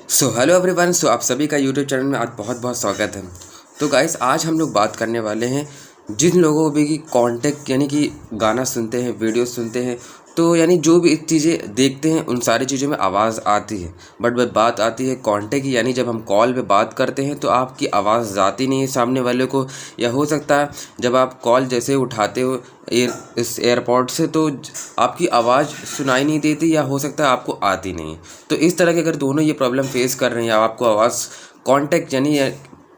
Hello everyone. आप सभी का यूट्यूब चैनल में आज बहुत बहुत स्वागत है। तो गाइस, आज हम लोग बात करने वाले हैं जिन लोगों को भी कि कॉन्टेक्ट यानी कि गाना सुनते हैं, वीडियो सुनते हैं, तो यानी जो भी चीज़ें देखते हैं उन सारी चीज़ों में आवाज़ आती है। बट वह बात आती है कॉन्टेक्ट की, यानी जब हम कॉल पे बात करते हैं तो आपकी आवाज़ जाती नहीं है सामने वाले को, या हो सकता है जब आप कॉल जैसे उठाते हो इस एयरपोर्ट से तो आपकी आवाज़ सुनाई नहीं देती, या हो सकता है आपको आती नहीं है। तो इस तरह के अगर दोनों ये प्रॉब्लम फेस कर रहे हैं, आपको आवाज़ कॉन्टैक्ट यानी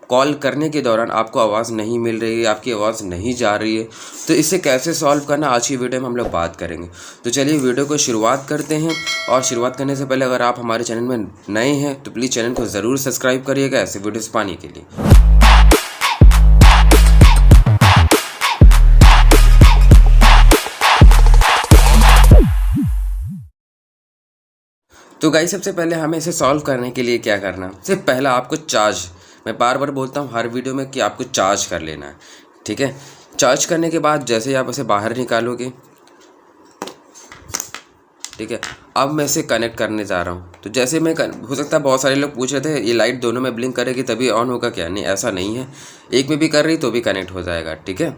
कॉल करने के दौरान आपको आवाज़ नहीं मिल रही है, आपकी आवाज़ नहीं जा रही है, तो इसे कैसे सॉल्व करना आज की वीडियो में हम लोग बात करेंगे। तो चलिए वीडियो को शुरुआत करते हैं। और शुरुआत करने से पहले अगर आप हमारे चैनल में नए हैं तो प्लीज़ चैनल को ज़रूर सब्सक्राइब करिएगा ऐसे वीडियोस पाने के लिए। तो गाइस, सबसे पहले हमें इसे सॉल्व करने के लिए क्या करना है, सबसे पहला आपको चार्ज, मैं बार बार बोलता हूँ हर वीडियो में कि आपको चार्ज कर लेना है। ठीक है, चार्ज करने के बाद जैसे ही आप इसे बाहर निकालोगे, ठीक है, अब मैं इसे कनेक्ट करने जा रहा हूँ। तो जैसे मैं हो सकता है बहुत सारे लोग पूछ रहे थे ये लाइट दोनों में ब्लिंक करेगी तभी ऑन होगा क्या, नहीं ऐसा नहीं है, एक में भी कर रही तो भी कनेक्ट हो जाएगा। ठीक है,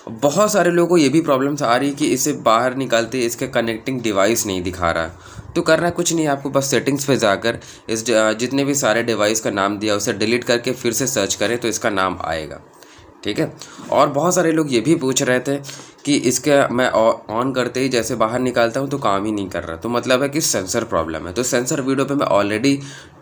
बहुत सारे लोगों को ये भी प्रॉब्लम्स आ रही है कि इसे बाहर निकालते इसके कनेक्टिंग डिवाइस नहीं दिखा रहा। तो करना कुछ नहीं, आपको बस सेटिंग्स पे जाकर इस जितने भी सारे डिवाइस का नाम दिया उसे डिलीट करके फिर से सर्च करें तो इसका नाम आएगा। ठीक है, और बहुत सारे लोग ये भी पूछ रहे थे कि इसका मैं ऑन करते ही जैसे बाहर निकालता हूँ तो काम ही नहीं कर रहा, तो मतलब है कि सेंसर प्रॉब्लम है। तो सेंसर वीडियो पे मैं ऑलरेडी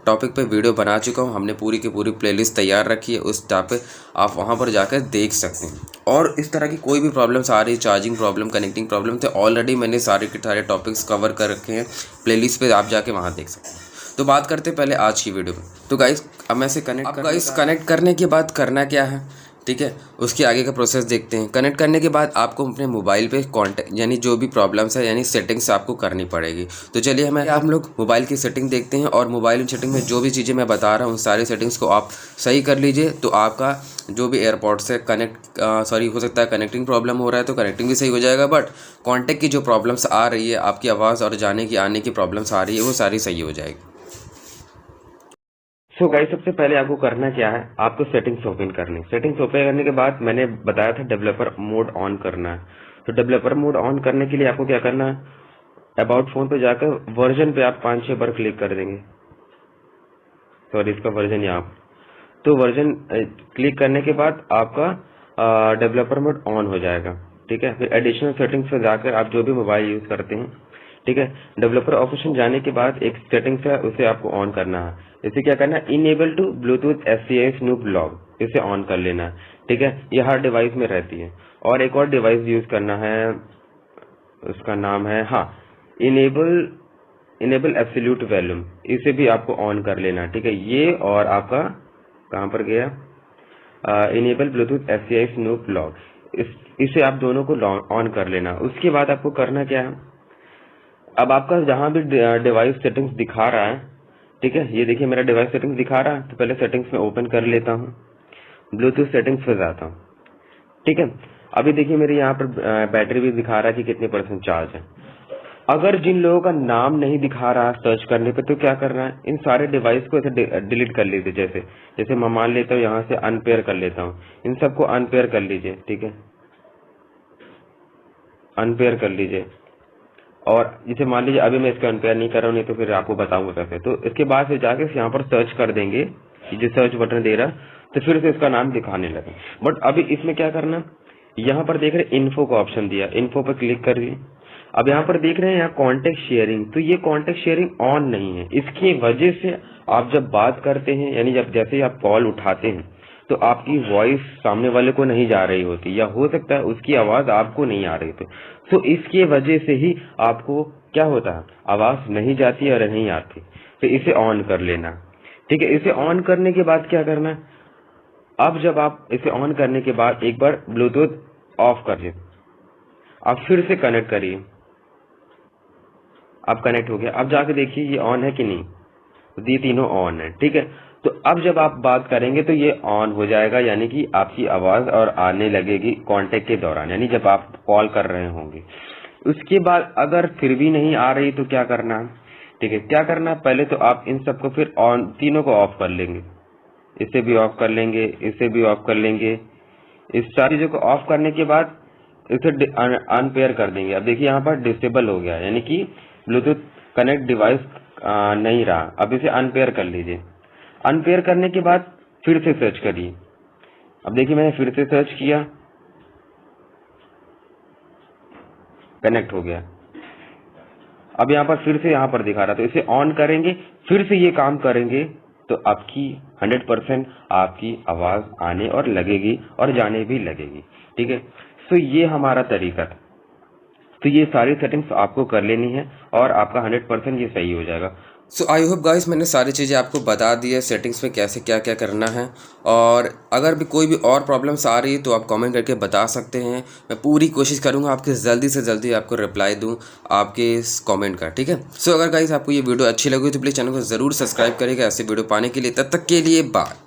टॉपिक पे वीडियो बना चुका हूँ, हमने पूरी की पूरी प्लेलिस्ट तैयार रखी है, उस टॉप पे आप वहाँ पर जाकर देख सकते हैं। और इस तरह की कोई भी प्रॉब्लम्स आ रही है, चार्जिंग प्रॉब्लम, कनेक्टिंग प्रॉब्लम, तो ऑलरेडी मैंने सारे के सारे टॉपिक्स कवर कर रखे हैं प्लेलिस्ट पे, आप जाके वहाँ देख सकते हैं। तो बात करते पहले आज की वीडियो में। तो गाइस, अब मैं इसे कनेक्ट करने के बाद करना क्या है, ठीक है, उसके आगे का प्रोसेस देखते हैं। कनेक्ट करने के बाद आपको अपने मोबाइल पे कॉन्टेक्ट यानी जो भी प्रॉब्लम्स है यानी सेटिंग्स आपको करनी पड़ेगी। तो चलिए हम लोग मोबाइल की सेटिंग देखते हैं, और मोबाइल सेटिंग में जो भी चीज़ें मैं बता रहा हूँ सारी सेटिंग्स को आप सही कर लीजिए, तो आपका जो भी एयरपोर्ट से हो सकता है कनेक्टिंग प्रॉब्लम हो रहा है तो कनेक्टिंग भी सही हो जाएगा, बट कॉन्टैक्ट की जो प्रॉब्लम्स आ रही है, आपकी आवाज़ और जाने की आने की प्रॉब्लम्स आ रही है, वो सारी सही हो जाएगी। सो गाइस, सबसे पहले आपको करना क्या है, आपको सेटिंग्स ओपन करनी। सेटिंग्स ओपन करने के बाद मैंने बताया था डेवलपर मोड ऑन करना है। तो डेवलपर मोड ऑन करने के लिए आपको क्या करना है, अबाउट फोन पे जाकर वर्जन पे आप 5-6 बार क्लिक कर देंगे। सॉरी, इसका वर्जन यहाँ, तो वर्जन क्लिक करने के बाद आपका डेवलपर मोड ऑन हो जाएगा। ठीक है, फिर एडिशनल सेटिंग्स पे जाकर आप जो भी मोबाइल यूज करते हैं, ठीक है, डेवलपर ऑप्शन जाने के बाद एक सेटिंग्स है उसे आपको ऑन करना है। इसे क्या करना है, enable to bluetooth SCI snoop log, इसे ऑन कर लेना है। ठीक है, ये हर डिवाइस में रहती है। और एक और डिवाइस यूज करना है, उसका नाम है इनेबल एब्सोल्यूट वॉल्यूम, इसे भी आपको ऑन कर लेना है। ठीक है, ये और आपका कहाँ पर गया, enable Bluetooth SCI snoop log, इसे आप दोनों को ऑन कर लेना। उसके बाद आपको करना क्या है, अब आपका जहां भी डिवाइस सेटिंग्स दिखा रहा है, ठीक है, ये देखिए मेरा डिवाइस सेटिंग्स दिखा रहा है, तो पहले सेटिंग्स में ओपन कर लेता हूँ, ब्लूटूथ सेटिंग्स पे जाता हूँ। ठीक है, अभी देखिए मेरे यहाँ पर बैटरी भी दिखा रहा है कि कितने % चार्ज है। अगर जिन लोगों का नाम नहीं दिखा रहा सर्च करने पे, तो क्या करना है, इन सारे डिवाइस को ऐसे डिलीट कर लीजिए। जैसे जैसे मैं मान लेता हूँ यहाँ से अनपेयर कर लेता हूँ, इन सबको अनपेयर कर लीजिए। ठीक है, अनपेयर कर लीजिए। और जैसे मान लीजिए अभी मैं इसका अनपेयर नहीं कर रहा हूँ, नहीं तो फिर आपको बताऊंगा कैसे। तो इसके बाद फिर जाके यहाँ पर सर्च कर देंगे, जो सर्च बटन दे रहा है, तो फिर से इसका नाम दिखाने लगे। बट अभी इसमें क्या करना, यहाँ पर देख रहे इन्फो का ऑप्शन दिया, इन्फो पर क्लिक करिए। अब यहाँ पर देख रहे हैं यहाँ कॉन्टेक्ट शेयरिंग, तो ये कॉन्टेक्ट शेयरिंग ऑन नहीं है। इसकी वजह से आप जब बात करते हैं, यानी जब जैसे ही आप कॉल उठाते हैं, तो आपकी वॉइस सामने वाले को नहीं जा रही होती, या हो सकता है उसकी आवाज आपको नहीं आ रही थी। तो इसकी वजह से ही आपको क्या होता है, आवाज नहीं जाती और नहीं आती। तो इसे ऑन कर लेना। ठीक है, इसे ऑन करने के बाद क्या करना, अब जब आप इसे ऑन करने के बाद एक बार ब्लूटूथ ऑफ करिए, आप फिर से कनेक्ट करिए। अब कनेक्ट हो गया, अब जाके देखिए ये ऑन है कि नहीं, ये तीनों ऑन है। ठीक है, तो अब जब आप बात करेंगे तो ये ऑन हो जाएगा, यानी कि आपकी आवाज और आने लगेगी कांटेक्ट के दौरान, यानी जब आप कॉल कर रहे होंगे। उसके बाद अगर फिर भी नहीं आ रही तो क्या करना है, ठीक है, क्या करना है, पहले तो आप इन सबको फिर ऑन, तीनों को ऑफ कर लेंगे, इसे भी ऑफ कर लेंगे, इसे भी ऑफ कर लेंगे। इस चार चीज़ों को ऑफ करने के बाद इसे अनपेयर कर देंगे। अब देखिए यहाँ पर डिसेबल हो गया, यानी कि ब्लूटूथ कनेक्ट डिवाइस नहीं रहा। अब इसे अनपेयर कर लीजिए। अनपेयर करने के बाद फिर से सर्च करिए। अब देखिए मैंने फिर से सर्च किया, कनेक्ट हो गया। अब यहाँ पर फिर से यहाँ पर दिखा रहा, तो इसे ऑन करेंगे, फिर से ये काम करेंगे तो आपकी 100% आपकी आवाज़ आने और लगेगी और जाने भी लगेगी। ठीक है, तो ये हमारा तरीका था। तो ये सारी सेटिंग्स आपको कर लेनी है और आपका 100% ये सही हो जाएगा। सो आई होप गाइस मैंने सारी चीज़ें आपको बता दी है सेटिंग्स में कैसे क्या क्या करना है। और अगर भी कोई भी और प्रॉब्लम्स आ रही है तो आप कमेंट करके बता सकते हैं। मैं पूरी कोशिश करूँगा आपके जल्दी से जल्दी आपको रिप्लाई दूँ आपके इस कमेंट का। ठीक है, सो अगर गाइस आपको ये वीडियो अच्छी लगी तो प्लीज़ चैनल को ज़रूर सब्सक्राइब करिएगा ऐसे वीडियो पाने के लिए। तब तक के लिए बाय।